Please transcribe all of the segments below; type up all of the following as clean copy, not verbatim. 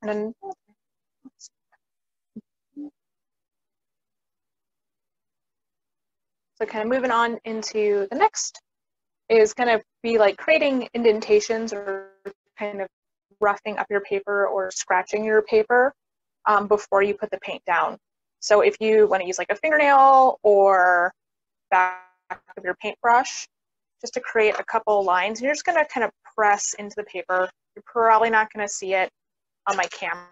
And then, so kind of moving on into the next is going to be like creating indentations or kind of roughing up your paper or scratching your paper before you put the paint down. So if you want to use like a fingernail or back of your paintbrush, just to create a couple lines, and you're just going to kind of press into the paper. You're probably not going to see it on my camera.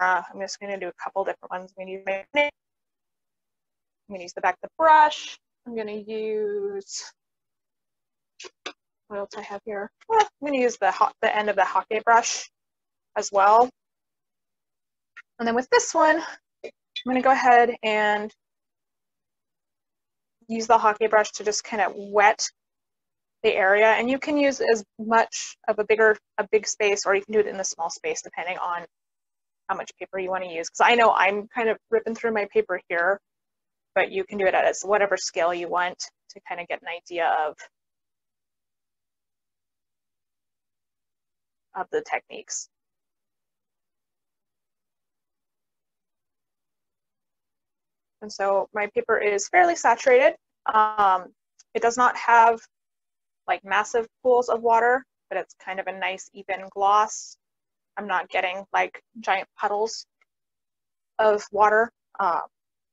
I'm just going to do a couple different ones. I'm going to use the back of the brush. I'm going to use, what else I have here? I'm going to use the end of the hockey brush as well. And then with this one, I'm going to go ahead and use the hockey brush to just kind of wet the area. And you can use as much of a big space, or you can do it in a small space depending on how much paper you want to use. Because I know I'm kind of ripping through my paper here, but you can do it at whatever scale you want to kind of get an idea of the techniques. And so my paper is fairly saturated. It does not have like massive pools of water, but it's kind of a nice even gloss. I'm not getting like giant puddles of water.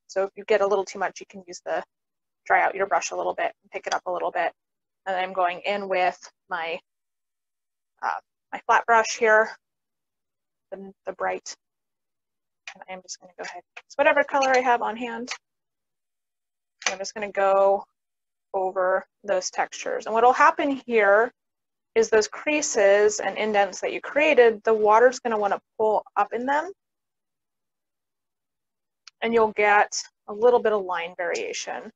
So if you get a little too much, you can use dry out your brush a little bit and pick it up a little bit. And then I'm going in with my flat brush here, the bright. And I'm just going to go ahead, it's whatever color I have on hand. I'm just going to go over those textures. And what will happen here is those creases and indents that you created, the water's going to want to pull up in them. And you'll get a little bit of line variation.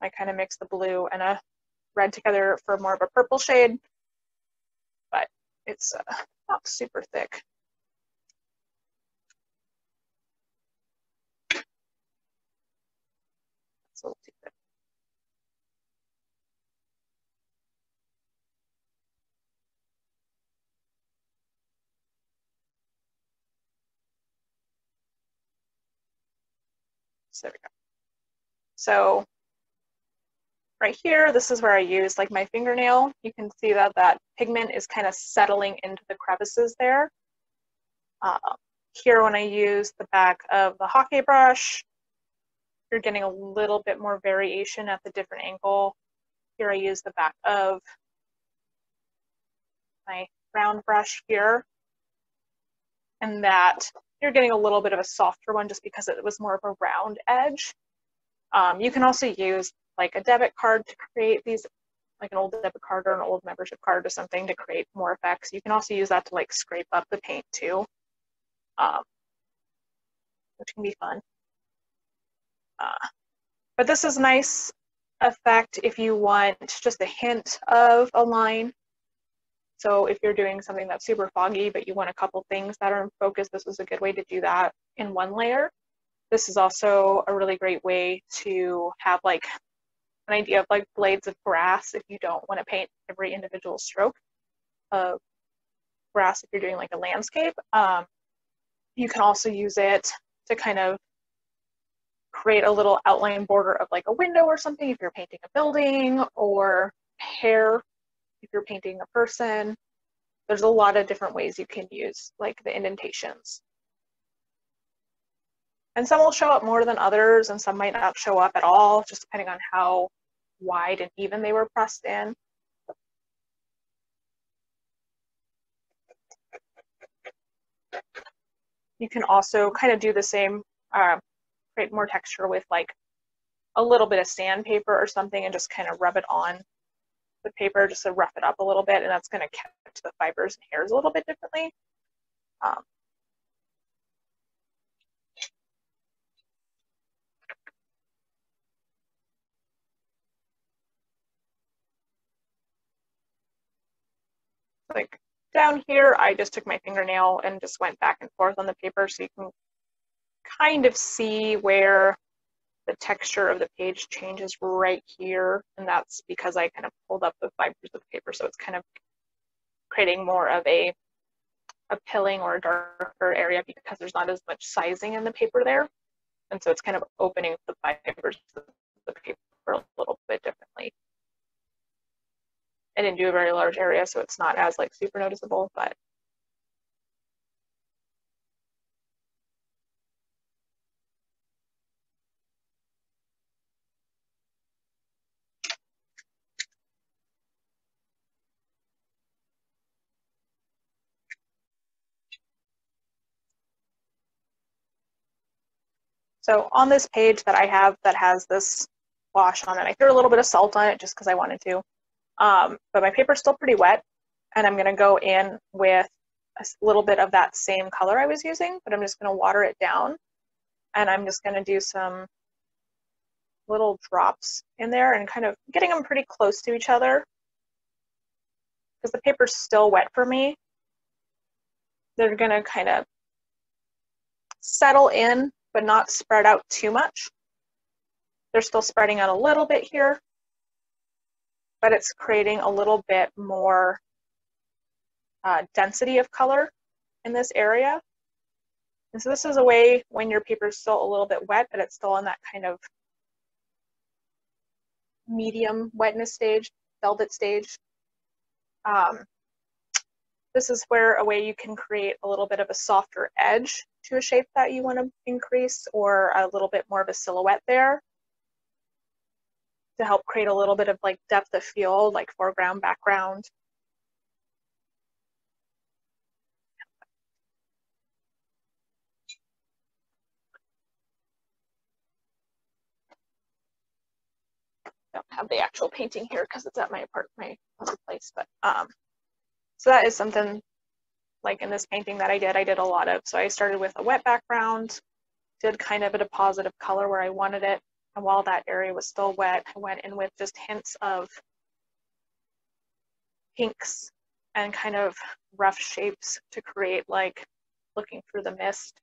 I kind of mix the blue and a red together for more of a purple shade, but it's not super thick. It's a little too thick. So there we go. So right here, this is where I use like my fingernail. You can see that that pigment is kind of settling into the crevices there. Here, when I use the back of the hockey brush, you're getting a little bit more variation at the different angle. Here I use the back of my round brush here, and that you're getting a little bit of a softer one just because it was more of a round edge. You can also use like a debit card to create these, like an old debit card or an old membership card or something to create more effects. You can also use that to like scrape up the paint too, which can be fun. But this is a nice effect if you want just a hint of a line. So if you're doing something that's super foggy, but you want a couple things that are in focus, this is a good way to do that in one layer. This is also a really great way to have like an idea of like blades of grass if you don't want to paint every individual stroke of grass if you're doing like a landscape. You can also use it to kind of create a little outline border of like a window or something if you're painting a building, or hair if you're painting a person. There's a lot of different ways you can use like the indentations. And some will show up more than others, and some might not show up at all, just depending on how wide and even they were pressed in. You can also kind of do the same, create more texture with like a little bit of sandpaper or something and just kind of rub it on the paper just to rough it up a little bit, and that's going to catch the fibers and hairs a little bit differently. Like down here, I just took my fingernail and just went back and forth on the paper so you can kind of see where the texture of the page changes right here. And that's because I kind of pulled up the fibers of the paper. So it's kind of creating more of a pilling or a darker area because there's not as much sizing in the paper there. And so it's kind of opening the fibers of the paper a little bit differently. I didn't do a very large area, so it's not as like super noticeable, but so on this page that I have that has this wash on it, I threw a little bit of salt on it just because I wanted to. But my paper's still pretty wet, and I'm going to go in with a little bit of that same color I was using, but I'm just going to water it down, and I'm just going to do some little drops in there and kind of getting them pretty close to each other because the paper's still wet for me. They're going to kind of settle in, but not spread out too much. They're still spreading out a little bit here, but it's creating a little bit more density of color in this area. And so this is a way when your paper is still a little bit wet, but it's still in that kind of medium wetness stage, velvet stage. This is where a way you can create a little bit of a softer edge to a shape that you want to increase, or a little bit more of a silhouette there to help create a little bit of like depth of field, like foreground, background. I don't have the actual painting here because it's at my other place, but so that is something like in this painting that I did a lot of. So I started with a wet background, did kind of a deposit of color where I wanted it, and while that area was still wet, I went in with just hints of pinks and kind of rough shapes to create like looking through the mist.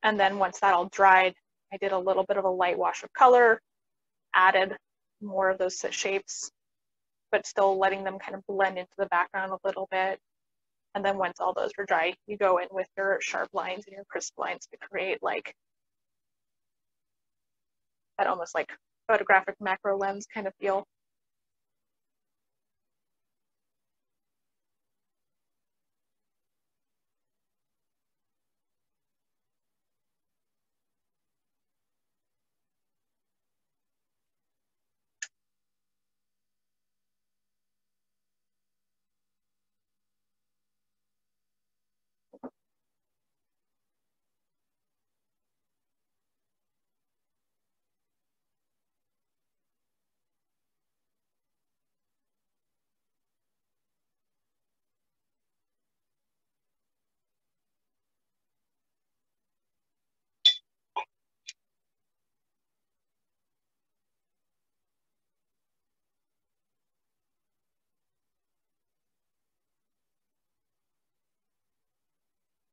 And then once that all dried, I did a little bit of a light wash of color, added more of those shapes, but still letting them kind of blend into the background a little bit. And then once all those were dry, you go in with your sharp lines and your crisp lines to create like that almost like photographic macro lens kind of feel.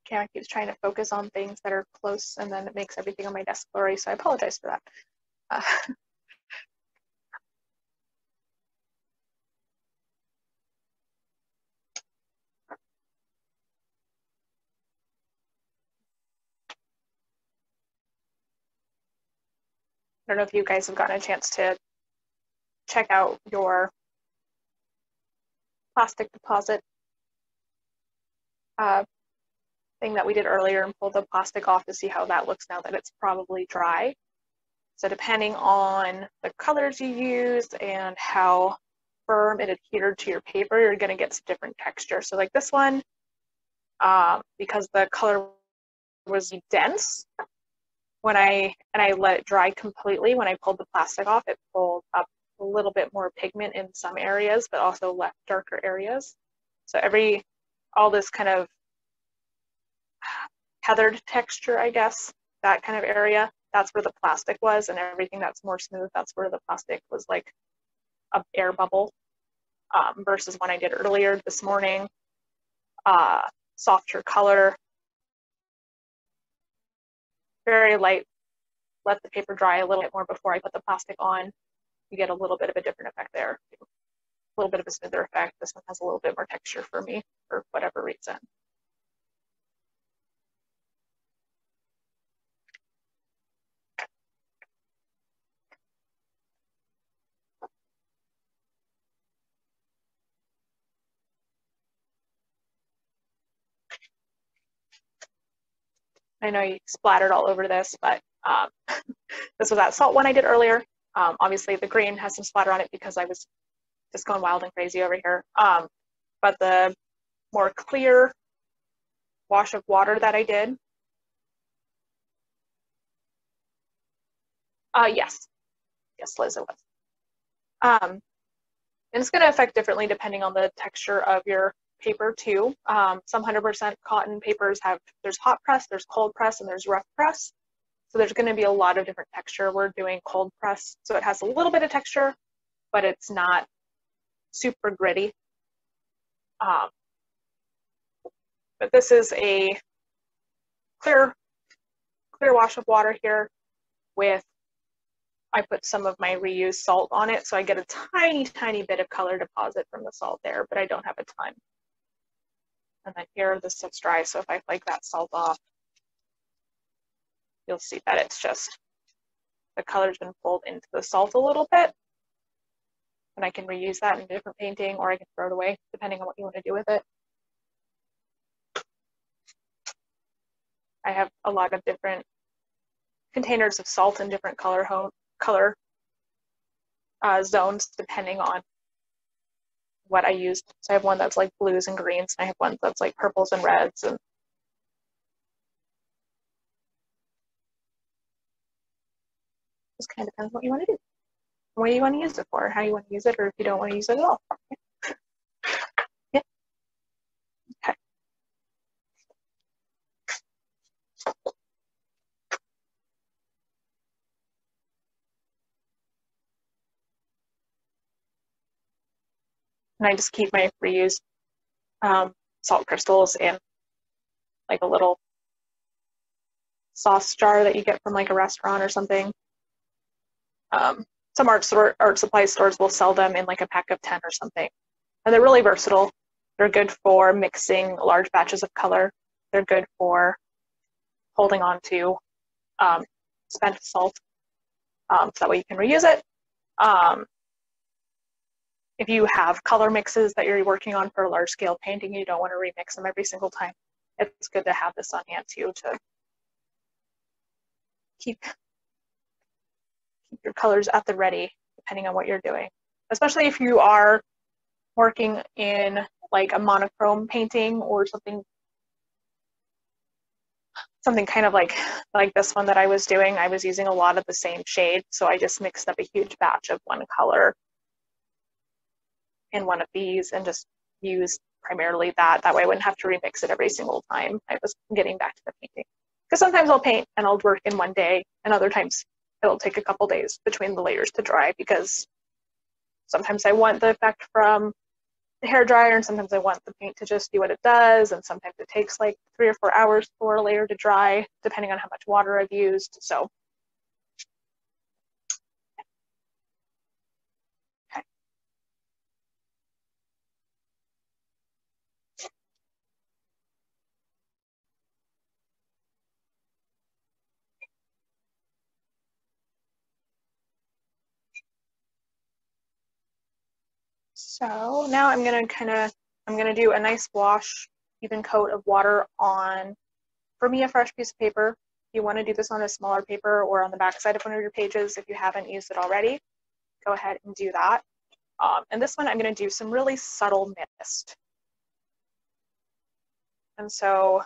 Camera keeps trying to focus on things that are close, and then it makes everything on my desk blurry, so I apologize for that. I don't know if you guys have gotten a chance to check out your plastic deposit thing that we did earlier and pull the plastic off to see how that looks now that it's probably dry. So depending on the colors you used and how firm it adhered to your paper, you're going to get some different texture. So like this one, because the color was dense, when I let it dry completely, when I pulled the plastic off, it pulled up a little bit more pigment in some areas, but also left darker areas. So all this kind of heathered texture, I guess, that kind of area, that's where the plastic was, and everything that's more smooth, that's where the plastic was like a air bubble, versus when I did earlier this morning, softer color, very light, let the paper dry a little bit more before I put the plastic on. You get a little bit of a different effect there. little bit of a smoother effect. This one has a little bit more texture for me for whatever reason. I know you splattered all over this, but this was that salt one I did earlier. Obviously the green has some splatter on it because I was just going wild and crazy over here. But the more clear wash of water that I did, yes, Liz, it was. And it's going to affect differently depending on the texture of your paper too. Some 100% cotton papers there's hot press, there's cold press, and there's rough press. So there's going to be a lot of different texture. We're doing cold press, so it has a little bit of texture, but it's not super gritty. But this is a clear wash of water here with, I put some of my reused salt on it, so I get a tiny, tiny bit of color deposit from the salt there, but I don't have a ton. And then here, this stuff's dry, so if I flake that salt off, you'll see that it's just, the color's been pulled into the salt a little bit. And I can reuse that in a different painting, or I can throw it away, depending on what you want to do with it. I have a lot of different containers of salt in different color zones, depending on what I used. So I have one that's like blues and greens, and I have one that's like purples and reds. And just kind of depends what you want to do, what you want to use it for, how you want to use it, or if you don't want to use it at all. Yeah. Okay. And I just keep my reused salt crystals in like a little sauce jar that you get from like a restaurant or something. Some art supply stores will sell them in like a pack of 10 or something. And they're really versatile. They're good for mixing large batches of color. They're good for holding on to spent salt, so that way you can reuse it. If you have color mixes that you're working on for a large scale painting, you don't want to remix them every single time. It's good to have this on hand too, to keep your colors at the ready, depending on what you're doing. Especially if you are working in like a monochrome painting or something kind of like this one that I was doing. I was using a lot of the same shade, so I just mixed up a huge batch of one color in one of these and just used primarily that. That way I wouldn't have to remix it every single time I was getting back to the painting. Because sometimes I'll paint and I'll work in one day, and other times it'll take a couple days between the layers to dry, because sometimes I want the effect from the hair dryer, and sometimes I want the paint to just do what it does, and sometimes it takes like 3 or 4 hours for a layer to dry, depending on how much water I've used. So okay. So now I'm gonna do a nice wash, even coat of water on, for me, a fresh piece of paper. If you want to do this on a smaller paper or on the back side of one of your pages, if you haven't used it already, go ahead and do that. And this one, I'm going to do some really subtle mist. And so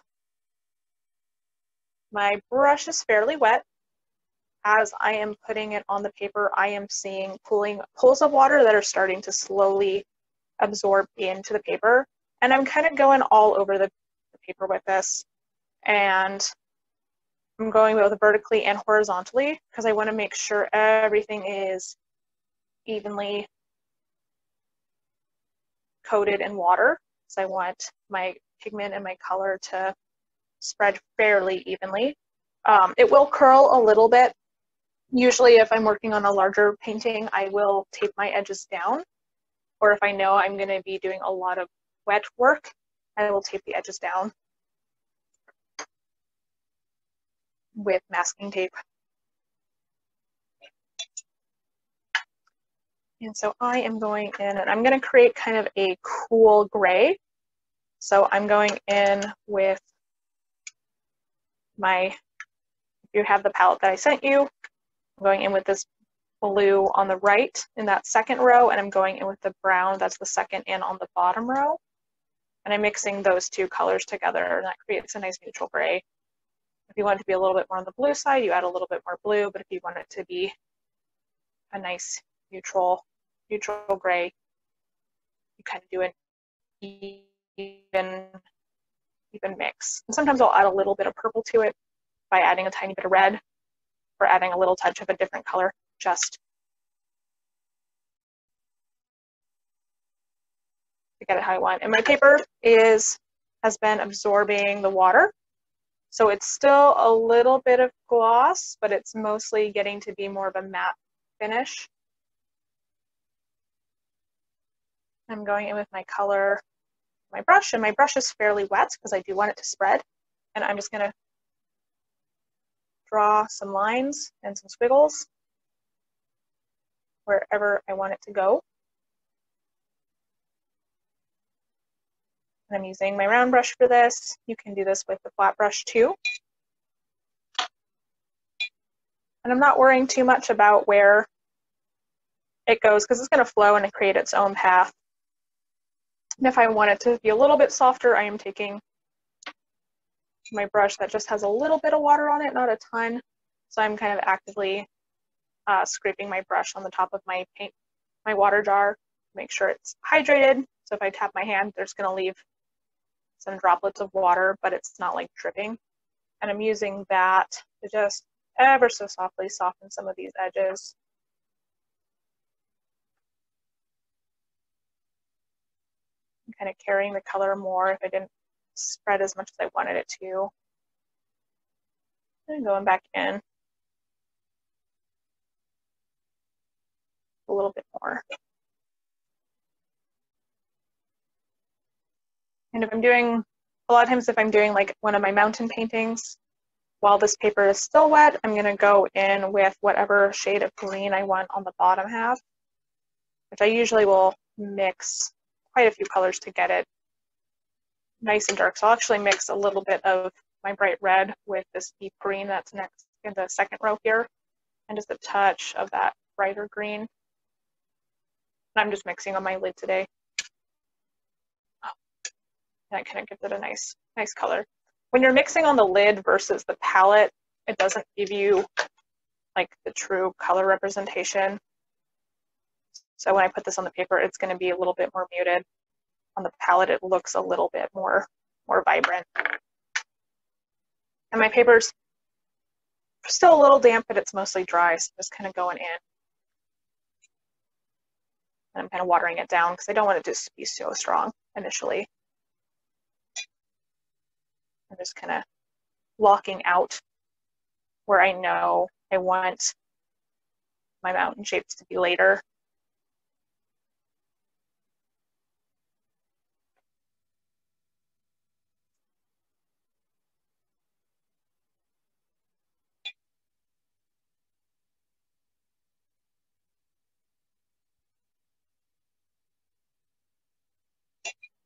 my brush is fairly wet. As I am putting it on the paper, I am seeing pools of water that are starting to slowly absorb into the paper. And I'm kind of going all over the paper with this. And I'm going both vertically and horizontally because I want to make sure everything is evenly coated in water. So I want my pigment and my color to spread fairly evenly. It will curl a little bit. Usually if I'm working on a larger painting, I will tape my edges down or if I know I'm going to be doing a lot of wet work, I will tape the edges down with masking tape. And so I am going in and I'm going to create kind of a cool gray. So I'm going in with if you have the palette that I sent you, I'm going in with this blue on the right in that second row, and I'm going in with the brown, that's the second and on the bottom row. And I'm mixing those two colors together, and that creates a nice neutral gray. If you want it to be a little bit more on the blue side, you add a little bit more blue, but if you want it to be a nice neutral gray, you kind of do an even mix. And sometimes I'll add a little bit of purple to it by adding a tiny bit of red or adding a little touch of a different color just to get it how I want. And my paper has been absorbing the water. So it's still a little bit of gloss, but it's mostly getting to be more of a matte finish. I'm going in with my color, my brush, and my brush is fairly wet because I do want it to spread. And I'm just going to draw some lines and some squiggles wherever I want it to go. And I'm using my round brush for this. You can do this with the flat brush too. And I'm not worrying too much about where it goes because it's going to flow and create its own path. And if I want it to be a little bit softer, I am taking my brush that just has a little bit of water on it, not a ton. So I'm kind of actively scraping my brush on the top of my water jar, make sure it's hydrated. So if I tap my hand, there's going to leave some droplets of water, but it's not like dripping. And I'm using that to just ever so softly soften some of these edges. I'm kind of carrying the color more if I didn't spread as much as I wanted it to. And going back in a little bit more. And if I'm doing, a lot of times if I'm doing like one of my mountain paintings, while this paper is still wet, I'm going to go in with whatever shade of green I want on the bottom half, which I usually will mix quite a few colors to get it nice and dark. So I'll actually mix a little bit of my bright red with this deep green that's next in the second row here, and just a touch of that brighter green. And I'm just mixing on my lid today. And it kind of gives it a nice color. When you're mixing on the lid versus the palette, it doesn't give you like the true color representation. So when I put this on the paper, it's going to be a little bit more muted. On the palette, it looks a little bit more vibrant. And my paper's still a little damp, but it's mostly dry, so I'm just kind of going in. And I'm kind of watering it down because I don't want it to just be so strong initially. I'm just kind of blocking out where I know I want my mountain shapes to be later.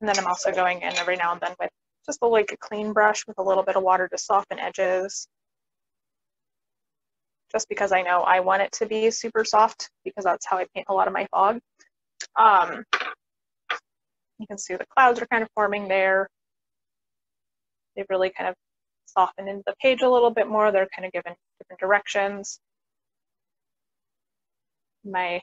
And then I'm also going in every now and then with just like a clean brush with a little bit of water to soften edges. Just because I know I want it to be super soft, because that's how I paint a lot of my fog. You can see the clouds are kind of forming there. They've really kind of softened into the page a little bit more. They're kind of given different directions. My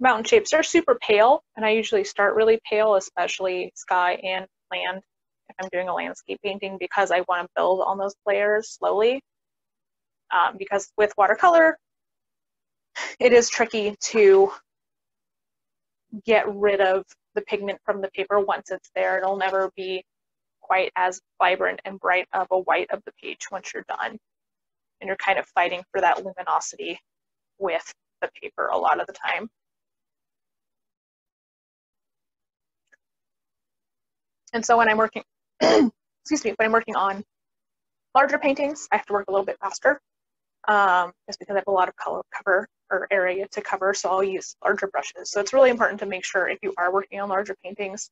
mountain shapes are super pale, and I usually start really pale, especially sky and land if I'm doing a landscape painting, because I want to build on those layers slowly. Because with watercolor, it is tricky to get rid of the pigment from the paper once it's there. It'll never be quite as vibrant and bright of a white of the page once you're done. And you're kind of fighting for that luminosity with the paper a lot of the time. And so when I'm working, excuse me, when I'm working on larger paintings, I have to work a little bit faster, just because I have a lot of color cover or area to cover, so I'll use larger brushes. So it's really important to make sure if you are working on larger paintings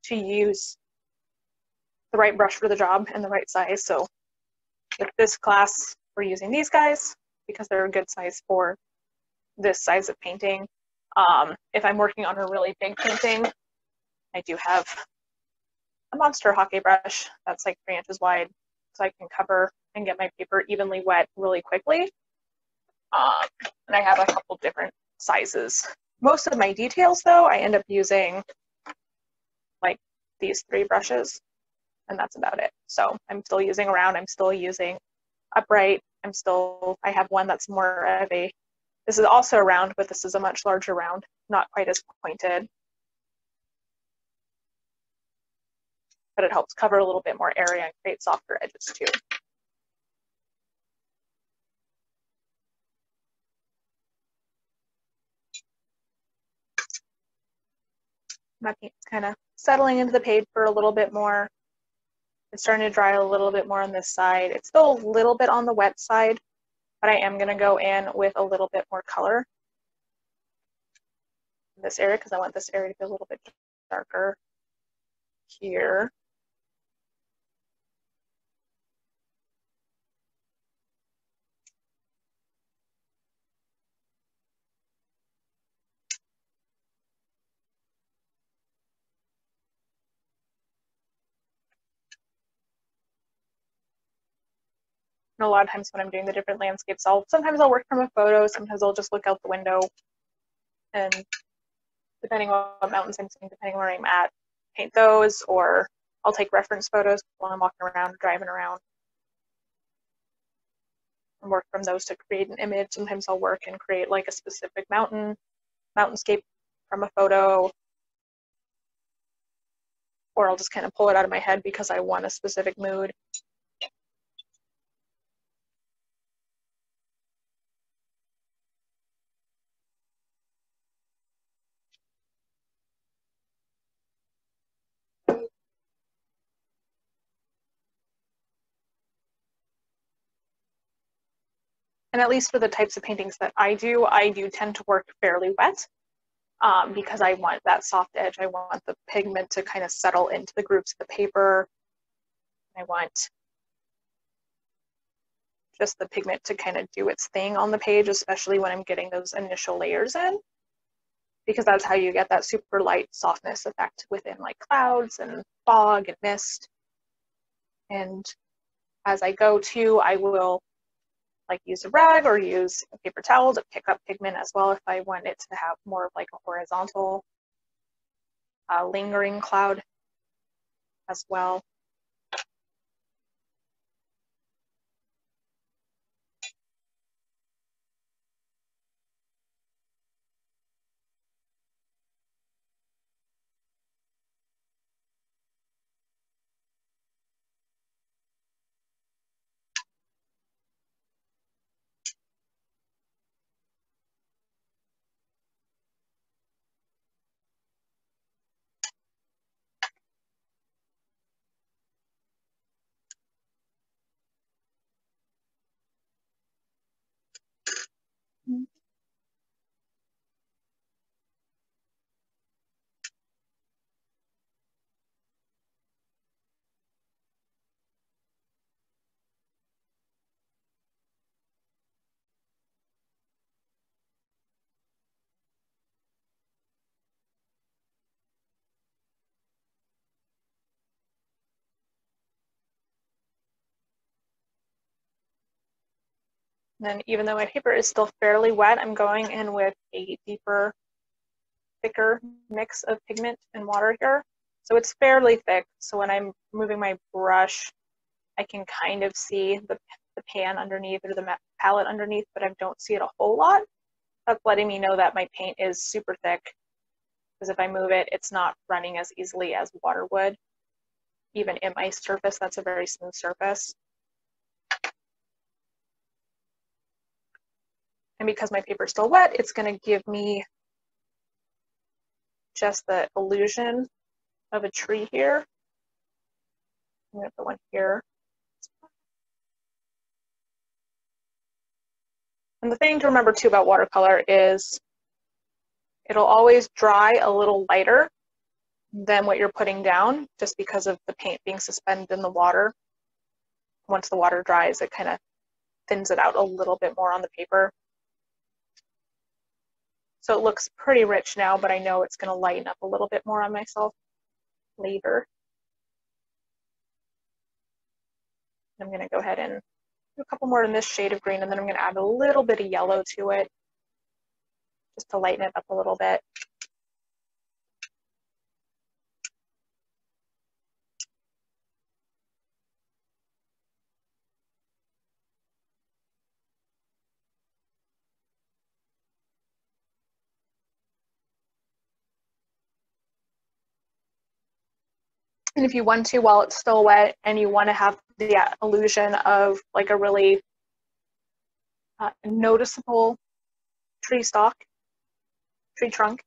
to use the right brush for the job and the right size. So with this class, we're using these guys because they're a good size for this size of painting. If I'm working on a really big painting, I do have a monster hockey brush that's like 3 inches wide, so I can cover and get my paper evenly wet really quickly. And I have a couple different sizes. Most of my details, though, I end up using like these 3 brushes, and that's about it. So I'm still using round, I'm still using upright, I have one that's more of a, this is also a round, but this is a much larger round, not quite as pointed. But it helps cover a little bit more area and create softer edges too. My paint's kind of settling into the page for a little bit more. It's starting to dry a little bit more on this side. It's still a little bit on the wet side, but I am going to go in with a little bit more color in this area because I want this area to be a little bit darker here. And a lot of times when I'm doing the different landscapes, sometimes I'll work from a photo, sometimes I'll just look out the window, and depending on what mountains I'm seeing, depending on where I'm at, paint those, or I'll take reference photos while I'm walking around, driving around, and work from those to create an image. Sometimes I'll work and create like a specific mountainscape from a photo, or I'll just kind of pull it out of my head because I want a specific mood. And at least for the types of paintings that I do tend to work fairly wet because I want that soft edge. I want the pigment to kind of settle into the groups of the paper. I want just the pigment to kind of do its thing on the page, especially when I'm getting those initial layers in, because that's how you get that super light softness effect within like clouds and fog and mist. And as I go to, I will like use a rag or use a paper towel to pick up pigment as well if I want it to have more of like a horizontal lingering cloud as well. And then even though my paper is still fairly wet, I'm going in with a deeper, thicker mix of pigment and water here. So it's fairly thick. So when I'm moving my brush, I can kind of see the pan underneath or the palette underneath, but I don't see it a whole lot. That's letting me know that my paint is super thick, because if I move it, it's not running as easily as water would. Even in my surface, that's a very smooth surface. And because my paper is still wet, it's going to give me just the illusion of a tree here. I'm going to put one here. And the thing to remember too about watercolor is it'll always dry a little lighter than what you're putting down, just because of the paint being suspended in the water. Once the water dries, it kind of thins it out a little bit more on the paper. So it looks pretty rich now, but I know it's going to lighten up a little bit more on myself later. I'm going to go ahead and do a couple more in this shade of green, and then I'm going to add a little bit of yellow to it just to lighten it up a little bit. And if you want to, while it's still wet and you want to have the illusion of like a really noticeable tree stalk, tree trunk,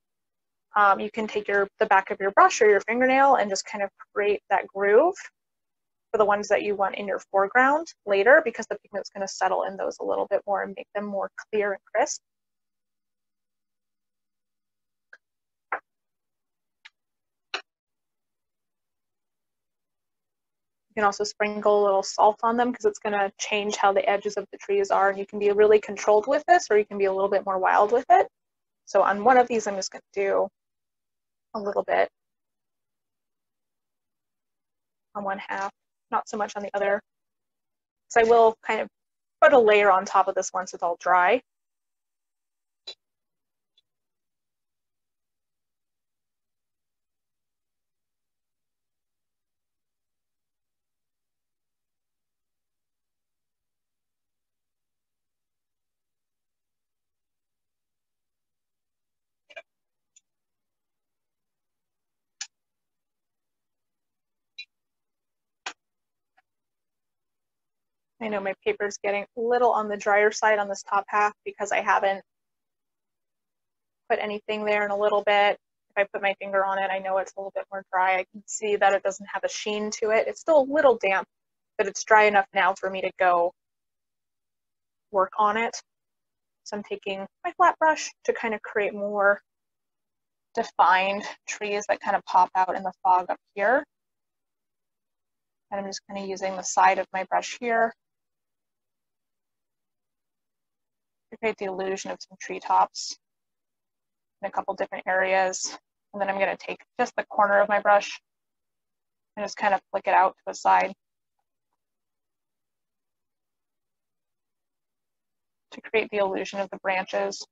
you can take the back of your brush or your fingernail and just kind of create that groove for the ones that you want in your foreground later, because the pigment's going to settle in those a little bit more and make them more clear and crisp. You can also sprinkle a little salt on them because it's going to change how the edges of the trees are. And you can be really controlled with this, or you can be a little bit more wild with it. So on one of these, I'm just going to do a little bit on one half, not so much on the other. So I will kind of put a layer on top of this once it's all dry. I know my paper is getting a little on the drier side on this top half because I haven't put anything there in a little bit. If I put my finger on it, I know it's a little bit more dry. I can see that it doesn't have a sheen to it. It's still a little damp, but it's dry enough now for me to go work on it. So I'm taking my flat brush to kind of create more defined trees that kind of pop out in the fog up here. And I'm just kind of using the side of my brush here to create the illusion of some treetops in a couple different areas. And then I'm going to take just the corner of my brush and just kind of flick it out to the side to create the illusion of the branches.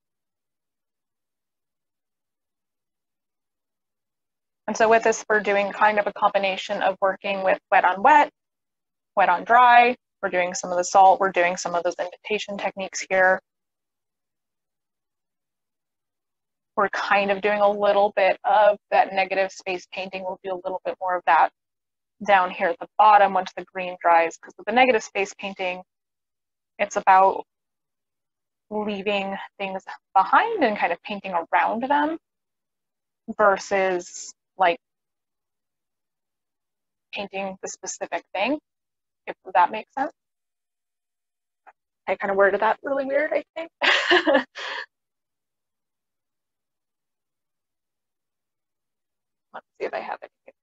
And so with this, we're doing kind of a combination of working with wet on wet, wet on dry. We're doing some of the salt. We're doing some of those indentation techniques here. We're kind of doing a little bit of that negative space painting. We'll do a little bit more of that down here at the bottom once the green dries, because with the negative space painting, it's about leaving things behind and kind of painting around them versus like painting the specific thing, if that makes sense. I kind of worded that really weird, I think. Let's see if I have anything.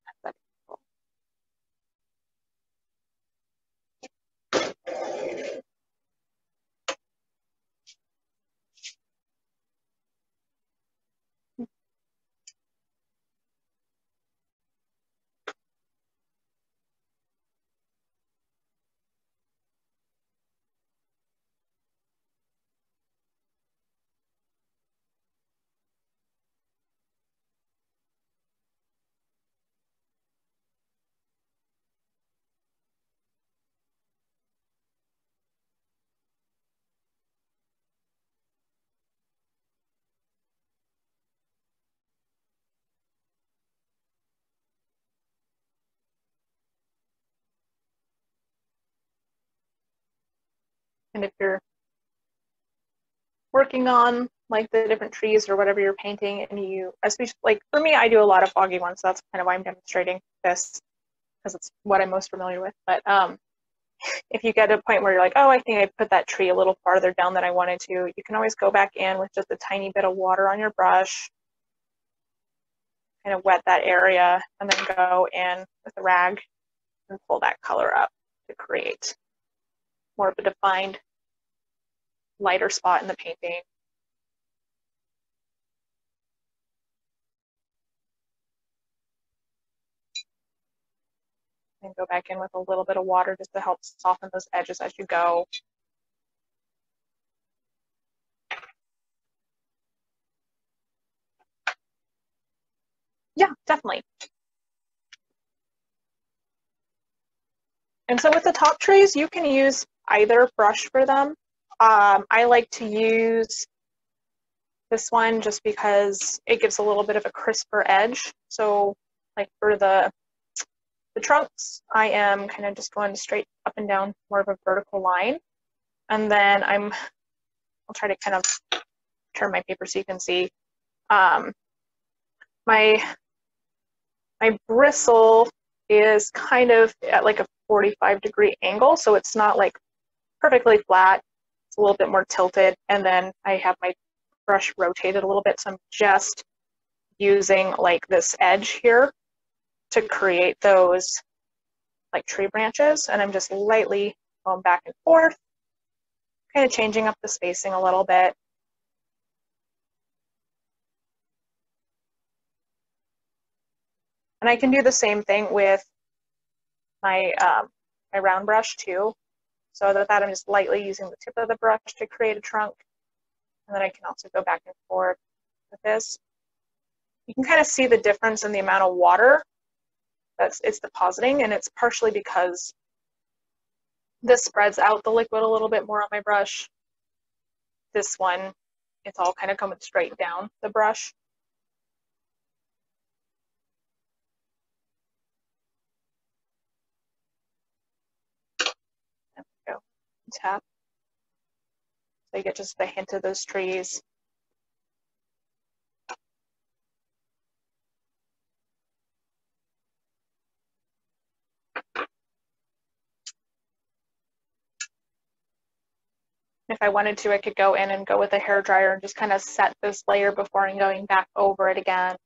And if you're working on like the different trees or whatever you're painting, and you, especially like for me, I do a lot of foggy ones, so that's kind of why I'm demonstrating this, because it's what I'm most familiar with. But if you get to a point where you're like, oh, I think I put that tree a little farther down than I wanted to, you can always go back in with just a tiny bit of water on your brush, kind of wet that area, and then go in with a rag and pull that color up to create more of a defined, lighter spot in the painting. And go back in with a little bit of water just to help soften those edges as you go. Yeah, definitely. And so with the top trees, you can use either brush for them. I like to use this one just because it gives a little bit of a crisper edge. So like for the trunks, I am kind of just going straight up and down, more of a vertical line. And then I'll try to kind of turn my paper so you can see. My bristle is kind of at like a 45-degree angle, so it's not like perfectly flat. It's a little bit more tilted, and then I have my brush rotated a little bit, so I'm just using like this edge here to create those like tree branches, and I'm just lightly going back and forth, kind of changing up the spacing a little bit. And I can do the same thing with my my round brush too. So that I'm just lightly using the tip of the brush to create a trunk. And then I can also go back and forth with this. You can kind of see the difference in the amount of water it's depositing, and it's partially because this spreads out the liquid a little bit more on my brush. This one, it's all kind of coming straight down the brush. There we go. Tap. So you get just a hint of those trees. If I wanted to, I could go in and go with a hairdryer and just kind of set this layer before I'm going back over it again.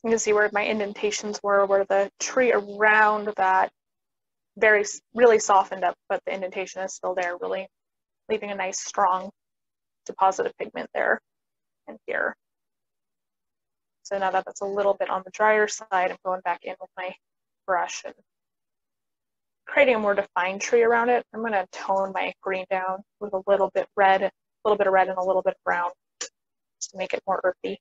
You can see where my indentations were, where the tree around that really softened up, but the indentation is still there, really leaving a nice strong deposit of pigment there and here. So now that that's a little bit on the drier side, I'm going back in with my brush and creating a more defined tree around it. I'm going to tone my green down with a little bit of red and a little bit of brown, just to make it more earthy.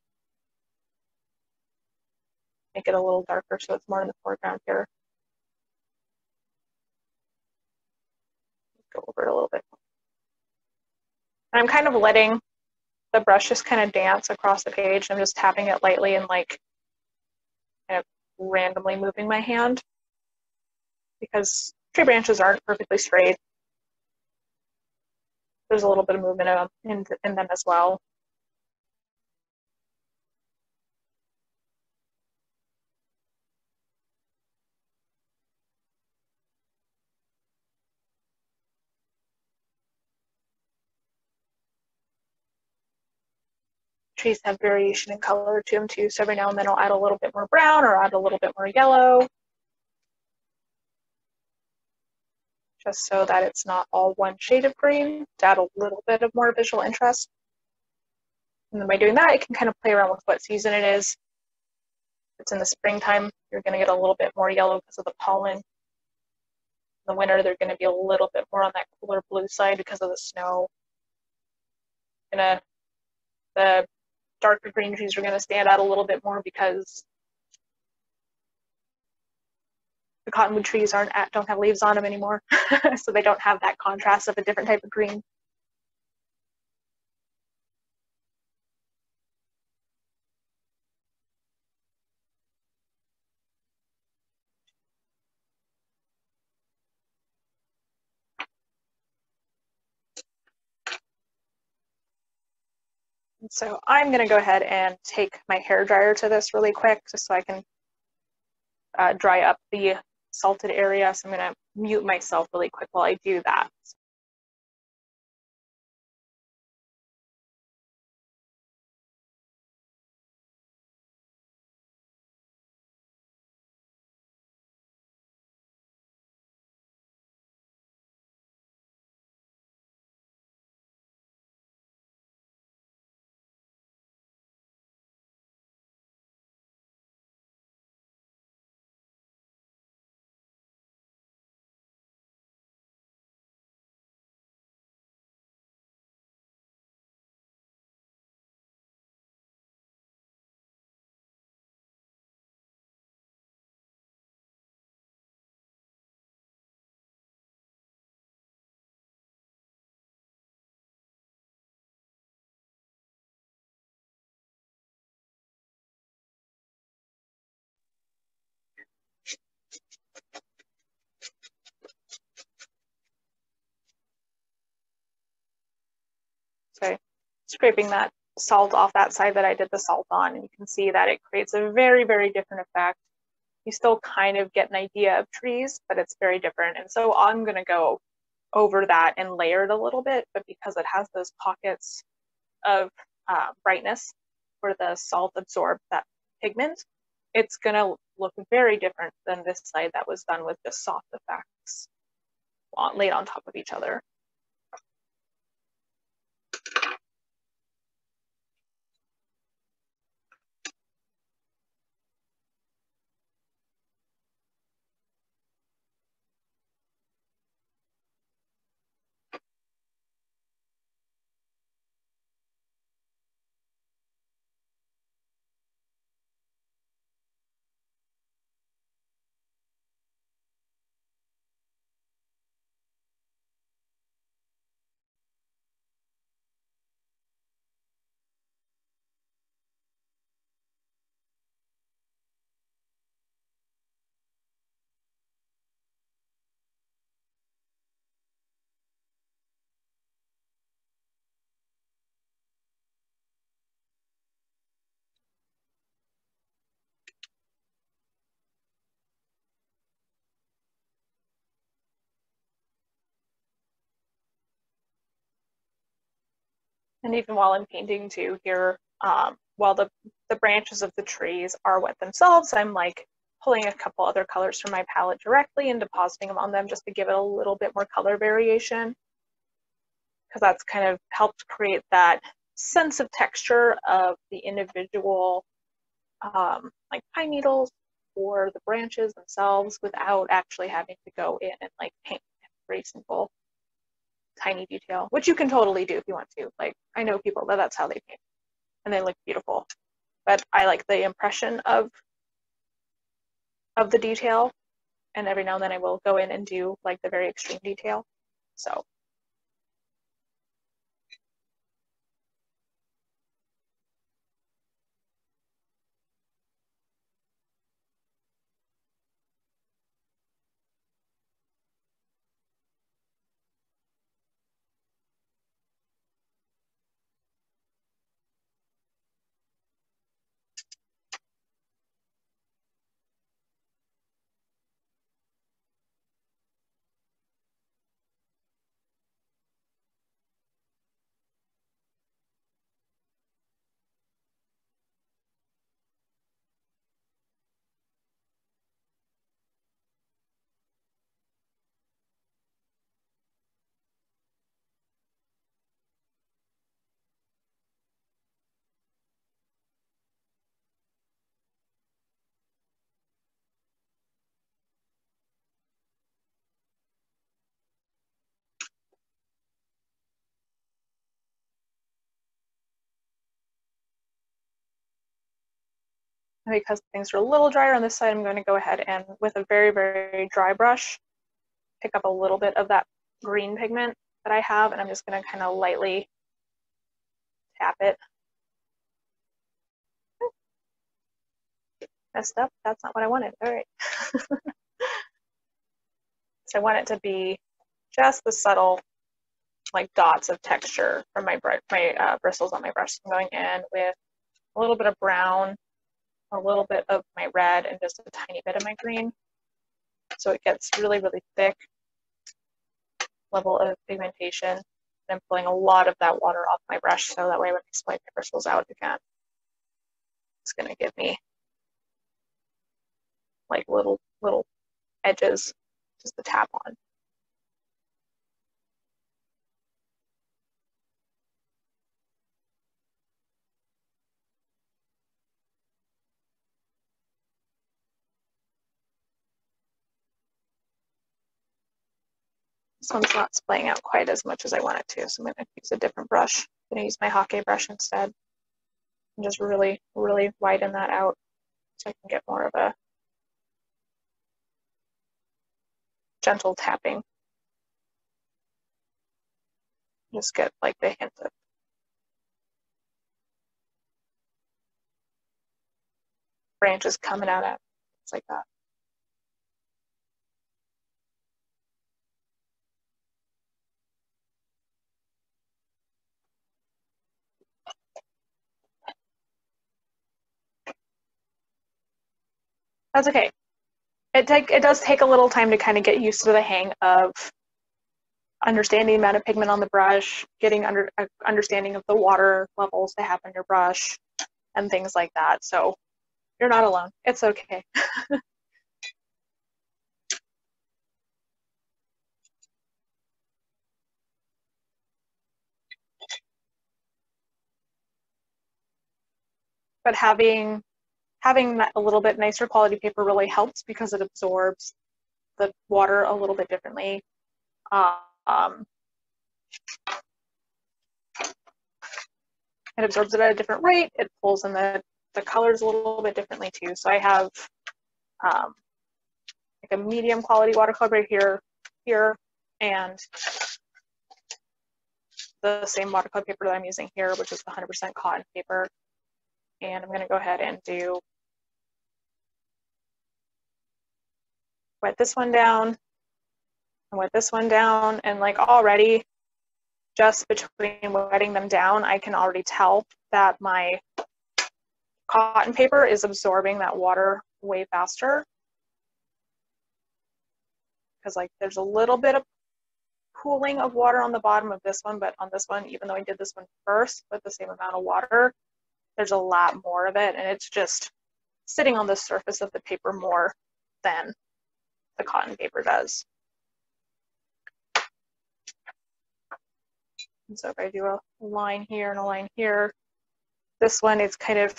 Make it a little darker so it's more in the foreground here. Go over it a little bit. And I'm kind of letting the brush just kind of dance across the page. I'm just tapping it lightly and like kind of randomly moving my hand, because tree branches aren't perfectly straight. There's a little bit of movement in them as well. Trees have variation in color to them too, so every now and then I'll add a little bit more brown or add a little bit more yellow, just so that it's not all one shade of green, to add a little bit of more visual interest. And then by doing that, I can kind of play around with what season it is. If it's in the springtime, you're going to get a little bit more yellow because of the pollen. In the winter, they're going to be a little bit more on that cooler blue side because of the snow. The darker green trees are going to stand out a little bit more because the cottonwood trees don't have leaves on them anymore, so they don't have that contrast of a different type of green. And so I'm going to go ahead and take my hair dryer to this really quick, just so I can dry up the salted area. So I'm going to mute myself really quick while I do that. So scraping that salt off that side that I did the salt on, and you can see that it creates a very, very different effect. You still kind of get an idea of trees, but it's very different. And so I'm going to go over that and layer it a little bit, but because it has those pockets of brightness where the salt absorbed that pigment, it's going to look very different than this side that was done with just soft effects laid on top of each other. And even while I'm painting too here, while the branches of the trees are wet themselves, I'm like pulling a couple other colors from my palette directly and depositing them on them just to give it a little bit more color variation, because that's kind of helped create that sense of texture of the individual like pine needles or the branches themselves without actually having to go in and like paint every single tiny detail, which you can totally do if you want to. Like, I know people that that's how they paint and they look beautiful, but I like the impression of the detail, and every now and then I will go in and do like the very extreme detail. So And because things are a little drier on this side, I'm going to go ahead and with a very, very dry brush, pick up a little bit of that green pigment that I have, and I'm just going to kind of lightly tap it. Messed up. That's not what I wanted. All right. So I want it to be just the subtle, like dots of texture from my bristles on my brush. I'm going in with a little bit of brown, a little bit of my red, and just a tiny bit of my green. So it gets really, really thick level of pigmentation. And I'm pulling a lot of that water off my brush, so that way when I swipe my bristles out again, it's going to give me like little edges just to tap on. This one's not splaying out quite as much as I want it to, so I'm going to use a different brush. I'm going to use my Hockey brush instead and just really, really widen that out so I can get more of a gentle tapping. Just get like the hint of branches coming out at it. It's like that. That's okay. It does take a little time to kind of get used to the hang of understanding the amount of pigment on the brush, getting understanding of the water levels to have in your brush, and things like that. So you're not alone. It's okay. But having a little bit nicer quality paper really helps because it absorbs the water a little bit differently. It absorbs it at a different rate. It pulls in the colors a little bit differently too. So I have like a medium quality watercolor right here, and the same watercolor paper that I'm using here, which is the 100% cotton paper. And I'm going to go ahead and wet this one down, and wet this one down, and like already, just between wetting them down, I can already tell that my cotton paper is absorbing that water way faster. Because like there's a little bit of pooling of water on the bottom of this one, but on this one, even though I did this one first with the same amount of water, there's a lot more of it, and it's just sitting on the surface of the paper more than the cotton paper does. And so if I do a line here and a line here, this one is kind of,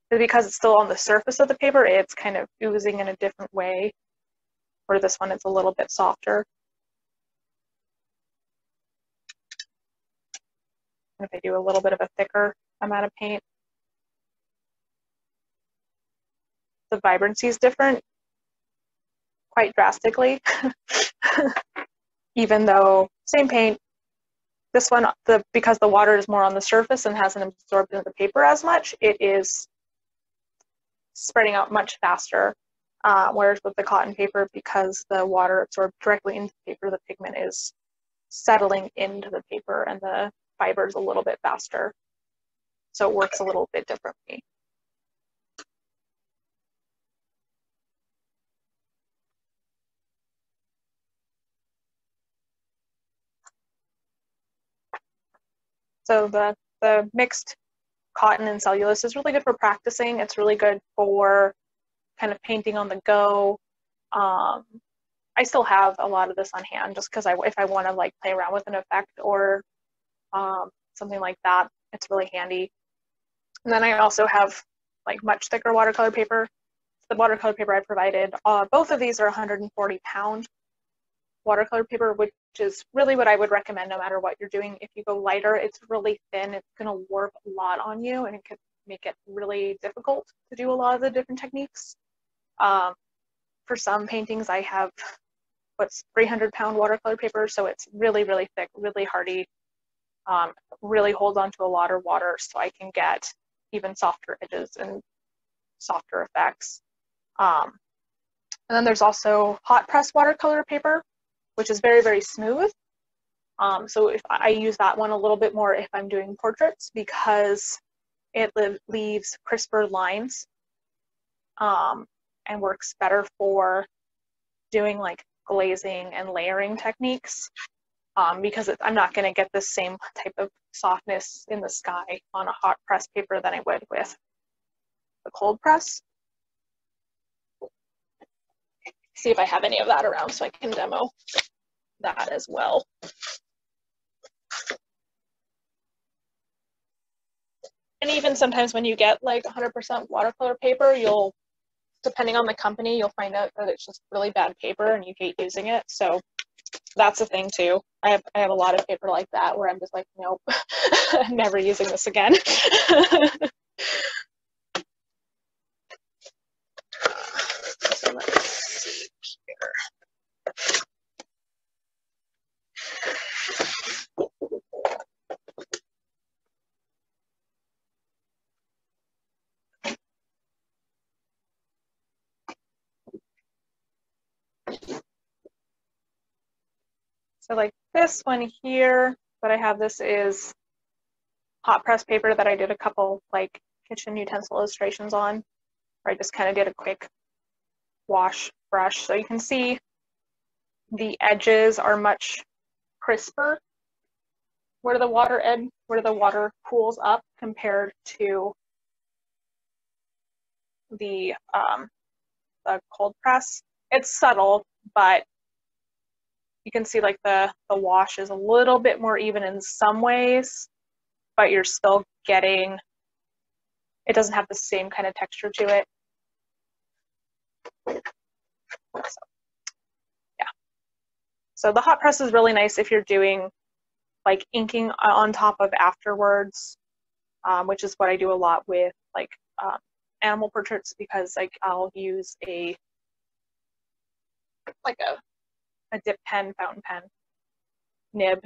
because it's still on the surface of the paper, it's kind of oozing in a different way, where this one is a little bit softer. And if I do a little bit of a thicker amount of paint, the vibrancy is different quite drastically. Even though same paint, this one, because the water is more on the surface and hasn't absorbed into the paper as much, it is spreading out much faster. Whereas with the cotton paper, because the water absorbed directly into the paper, the pigment is settling into the paper and the fiber is a little bit faster. So it works a little bit differently. So the mixed cotton and cellulose is really good for practicing. It's really good for kind of painting on the go. I still have a lot of this on hand just because if I want to like play around with an effect or something like that, it's really handy. And then I also have like much thicker watercolor paper. The watercolor paper I provided, both of these are 140-pound watercolor paper, which is really what I would recommend no matter what you're doing. If you go lighter, it's really thin, it's going to warp a lot on you, and it could make it really difficult to do a lot of the different techniques. For some paintings, I have what's 300-pound watercolor paper, so it's really, really thick, really hardy, really holds onto a lot of water, so I can get even softer edges and softer effects. And then there's also hot press watercolor paper, which is very, very smooth. So if I use that one a little bit more if I'm doing portraits, because it leaves crisper lines, and works better for doing like glazing and layering techniques, because I'm not going to get the same type of softness in the sky on a hot press paper than I would with the cold press. See if I have any of that around so I can demo that as well. And even sometimes when you get like 100% watercolor paper, you'll, depending on the company, you'll find out that it's just really bad paper and you hate using it. So that's a thing too. I have a lot of paper like that where I'm just like, nope, I'm never using this again. So let's see here. So like this one here that I have, this is hot press paper that I did a couple like kitchen utensil illustrations on, where I just kind of did a quick wash brush. So you can see the edges are much crisper where the water pools up compared to the cold press. It's subtle, but you can see like the wash is a little bit more even in some ways, but you're still getting, it doesn't have the same kind of texture to it. So, yeah. So the hot press is really nice if you're doing like inking on top of afterwards, which is what I do a lot with like animal portraits, because like I'll use a dip pen, fountain pen nib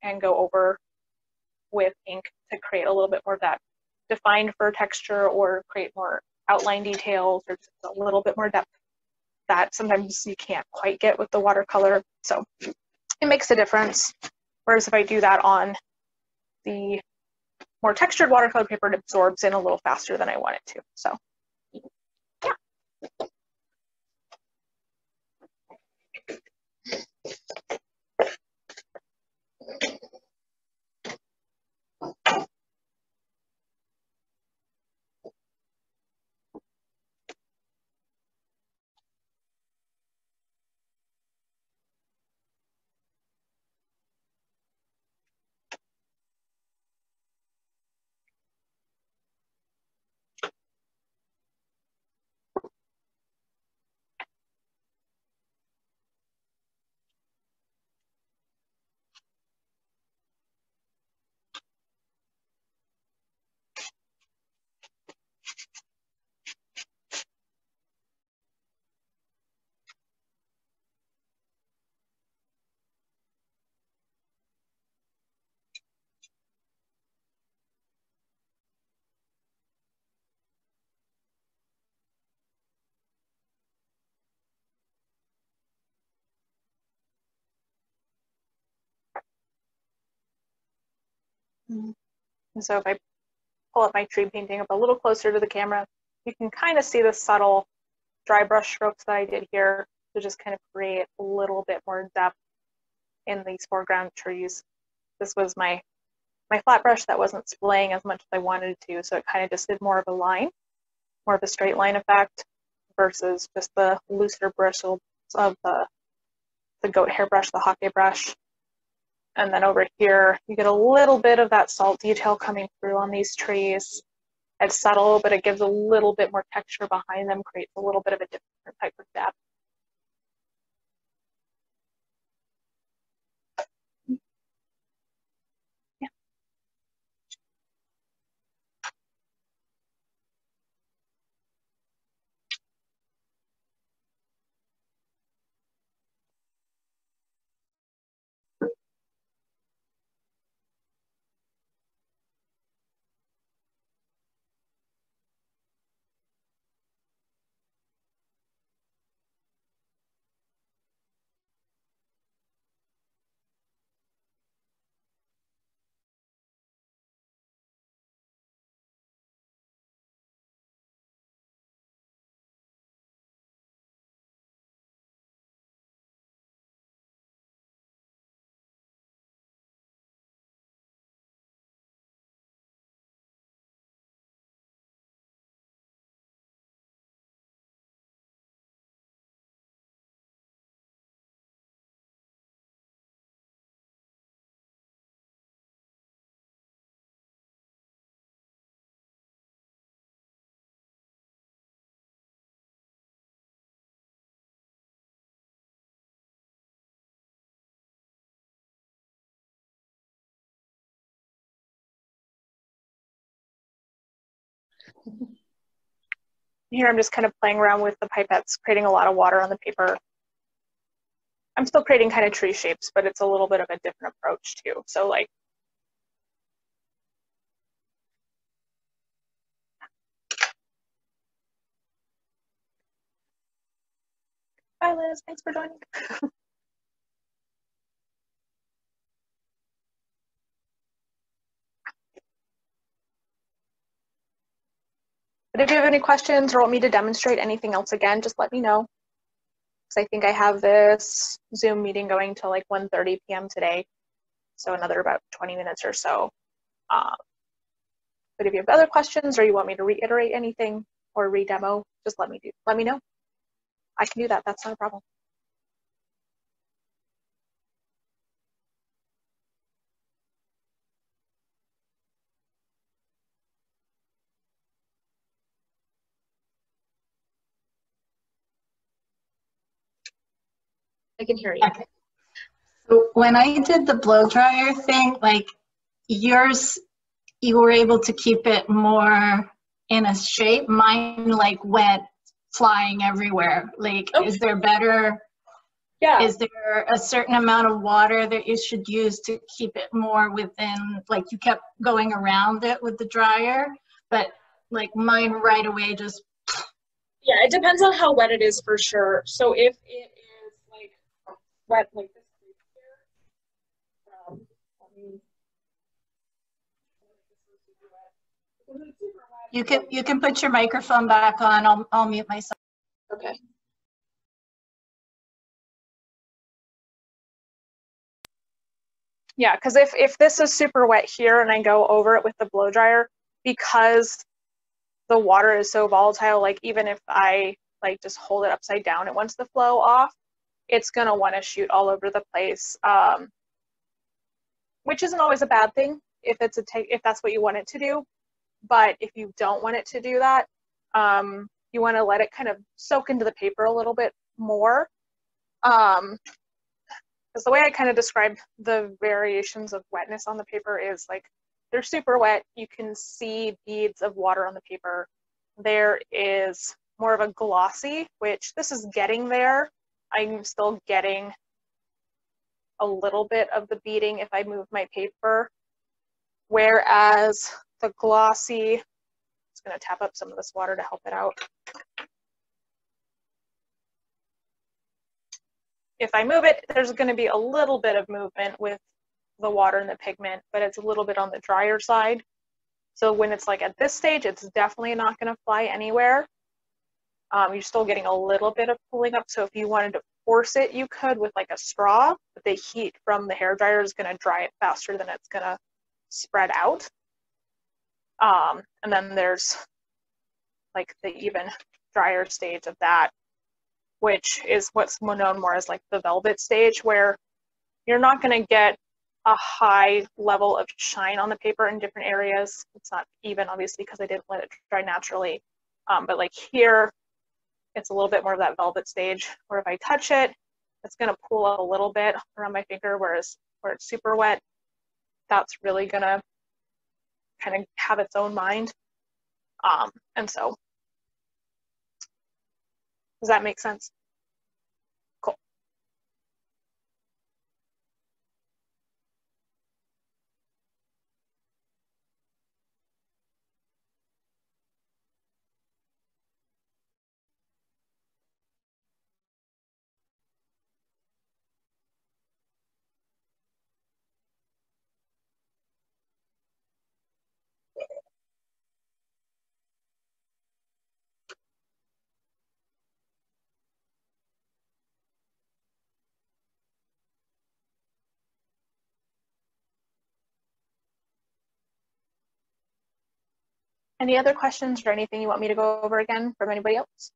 and go over with ink to create a little bit more of that defined fur texture, or create more outline details, or just a little bit more depth that sometimes you can't quite get with the watercolor. So it makes a difference. Whereas if I do that on the more textured watercolor paper, it absorbs in a little faster than I want it to. So yeah. And so if I pull up my tree painting up a little closer to the camera, you can kind of see the subtle dry brush strokes that I did here to just kind of create a little bit more depth in these foreground trees. This was my flat brush that wasn't splaying as much as I wanted it to, so it kind of just did more of a line, more of a straight line effect, versus just the looser bristles of the goat hair brush, the hake brush. And then over here, you get a little bit of that salt detail coming through on these trees. It's subtle, but it gives a little bit more texture behind them, creates a little bit of a different type of depth. Yeah. Here I'm just kind of playing around with the pipettes, creating a lot of water on the paper. I'm still creating kind of tree shapes, but it's a little bit of a different approach too. So like, hi Liz, thanks for joining. But if you have any questions or want me to demonstrate anything else again, just let me know. Because I think I have this Zoom meeting going till like 1:30 p.m. today. So another about 20 minutes or so. But if you have other questions or you want me to reiterate anything or re-demo, just let me know. I can do that, that's not a problem. I can hear you. Okay. So when I did the blow dryer thing, like yours, you were able to keep it more in a shape. Mine like went flying everywhere. Like, Okay. Is there better? Yeah. Is there a certain amount of water that you should use to keep it more within, like you kept going around it with the dryer, but like mine right away just. Yeah, it depends on how wet it is for sure. So if it is like wet like this here, You can put your microphone back on. I'll mute myself. Okay. Yeah, because if this is super wet here and I go over it with the blow dryer, because the water is so volatile, like even if I like just hold it upside down, it wants to flow off, it's gonna want to shoot all over the place, which isn't always a bad thing if that's what you want it to do. But if you don't want it to do that, you want to let it kind of soak into the paper a little bit more. Because the way I kind of describe the variations of wetness on the paper is like they're super wet. You can see beads of water on the paper. There is more of a glossy, which this is getting there. I'm still getting a little bit of the beading if I move my paper. Whereas the glossy, I'm just going to tap up some of this water to help it out. If I move it, there's going to be a little bit of movement with the water and the pigment, but it's a little bit on the drier side. So when it's like at this stage, it's definitely not going to fly anywhere. You're still getting a little bit of pulling up. So if you wanted to force it, you could with like a straw, but the heat from the hairdryer is going to dry it faster than it's going to spread out. And then there's like the even drier stage of that, which is what's known more as like the velvet stage, where you're not going to get a high level of shine on the paper in different areas. It's not even, obviously, because I didn't let it dry naturally. But like here, it's a little bit more of that velvet stage, where if I touch it, it's going to pull up a little bit around my finger, whereas where it's super wet, that's really going to kind of have its own mind. And so, does that make sense? Cool. Any other questions or anything you want me to go over again from anybody else?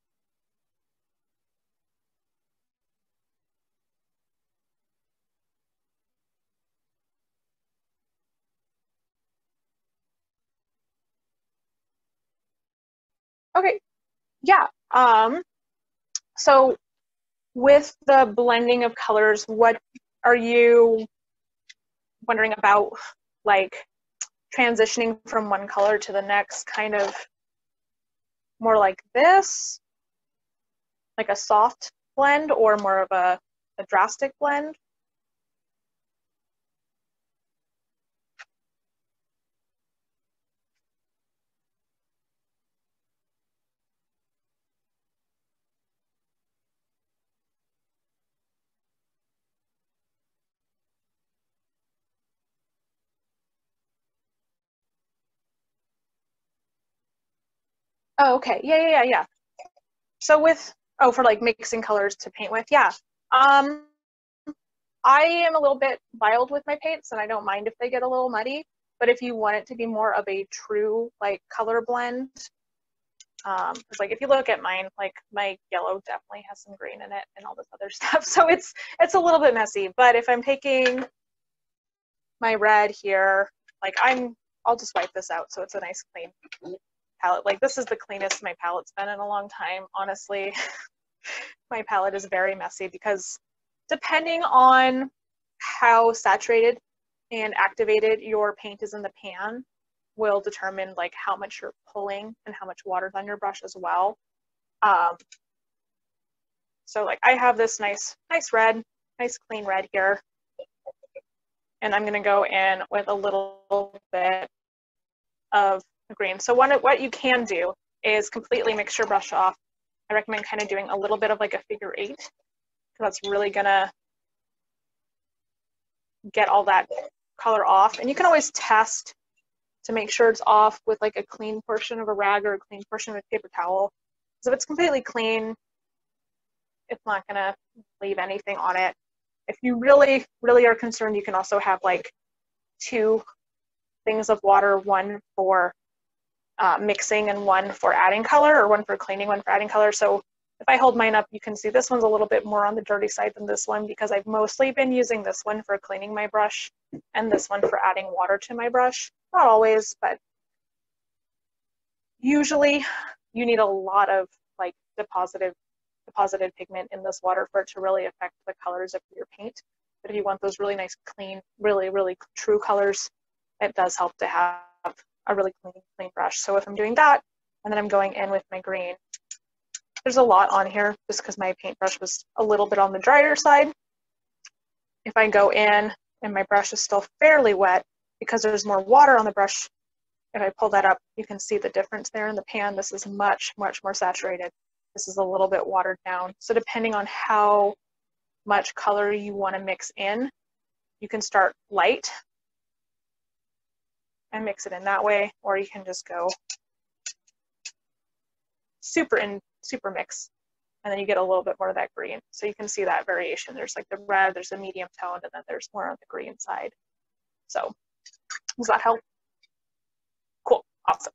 Okay, yeah. So with the blending of colors, what are you wondering about, like transitioning from one color to the next, kind of more like this, like a soft blend, or more of a drastic blend? Oh, okay. Yeah. So with, oh, for like mixing colors to paint with, yeah. I am a little bit wild with my paints, and I don't mind if they get a little muddy, but if you want it to be more of a true like color blend, because like if you look at mine, like my yellow definitely has some green in it and all this other stuff, so it's a little bit messy. But if I'm taking my red here, like I'll just wipe this out so it's a nice clean palette. Like this is the cleanest my palette's been in a long time, honestly. My palette is very messy because depending on how saturated and activated your paint is in the pan will determine like how much you're pulling and how much water's on your brush as well. So like I have this nice red, nice clean red here, and I'm gonna go in with a little bit of green. So what you can do is completely mix your brush off. I recommend kind of doing a little bit of like a figure 8, because that's really gonna get all that color off. And you can always test to make sure it's off with like a clean portion of a rag or a clean portion of a paper towel. So if it's completely clean, it's not gonna leave anything on it. If you really are concerned, you can also have like 2 things of water, one for mixing and one for adding color, or one for cleaning, one for adding color. So if I hold mine up, you can see this one's a little bit more on the dirty side than this one, because I've mostly been using this one for cleaning my brush and this one for adding water to my brush. Not always, but usually you need a lot of like deposited pigment in this water for it to really affect the colors of your paint. But if you want those really nice, clean, really true colors, it does help to have a really clean brush. So if I'm doing that, and then I'm going in with my green, there's a lot on here just because my paintbrush was a little bit on the drier side. If I go in and my brush is still fairly wet, because there's more water on the brush, if I pull that up, you can see the difference there in the pan. This is much more saturated. This is a little bit watered down. So depending on how much color you want to mix in, you can start light and mix it in that way, or you can just go super mix, and then you get a little bit more of that green. So you can see that variation. There's like the red, there's a medium tone, and then there's more on the green side. So does that help? Cool, awesome.